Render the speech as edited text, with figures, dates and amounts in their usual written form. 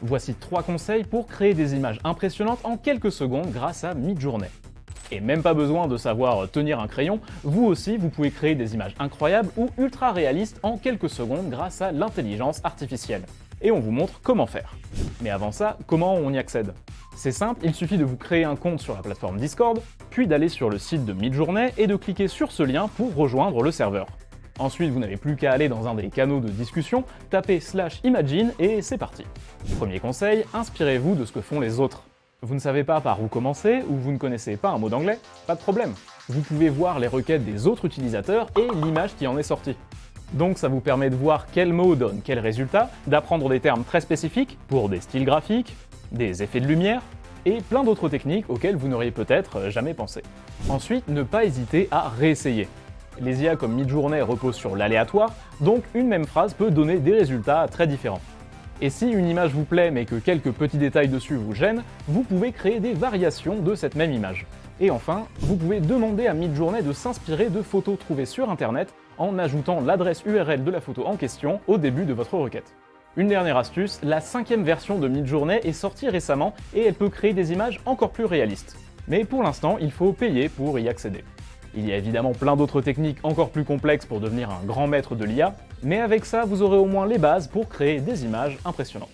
Voici 3 conseils pour créer des images impressionnantes en quelques secondes grâce à Midjourney. Et même pas besoin de savoir tenir un crayon, vous aussi vous pouvez créer des images incroyables ou ultra réalistes en quelques secondes grâce à l'intelligence artificielle. Et on vous montre comment faire. Mais avant ça, comment on y accède? C'est simple, il suffit de vous créer un compte sur la plateforme Discord, puis d'aller sur le site de Midjourney et de cliquer sur ce lien pour rejoindre le serveur. Ensuite, vous n'avez plus qu'à aller dans un des canaux de discussion, taper /imagine et c'est parti. Premier conseil, inspirez-vous de ce que font les autres. Vous ne savez pas par où commencer ou vous ne connaissez pas un mot d'anglais? Pas de problème. Vous pouvez voir les requêtes des autres utilisateurs et l'image qui en est sortie. Donc ça vous permet de voir quel mot donne quel résultat, d'apprendre des termes très spécifiques pour des styles graphiques, des effets de lumière, et plein d'autres techniques auxquelles vous n'auriez peut-être jamais pensé. Ensuite, ne pas hésiter à réessayer. Les IA comme Midjourney reposent sur l'aléatoire, donc une même phrase peut donner des résultats très différents. Et si une image vous plaît mais que quelques petits détails dessus vous gênent, vous pouvez créer des variations de cette même image. Et enfin, vous pouvez demander à Midjourney de s'inspirer de photos trouvées sur internet en ajoutant l'adresse URL de la photo en question au début de votre requête. Une dernière astuce, la 5e version de Midjourney est sortie récemment et elle peut créer des images encore plus réalistes. Mais pour l'instant, il faut payer pour y accéder. Il y a évidemment plein d'autres techniques encore plus complexes pour devenir un grand maître de l'IA, mais avec ça, vous aurez au moins les bases pour créer des images impressionnantes.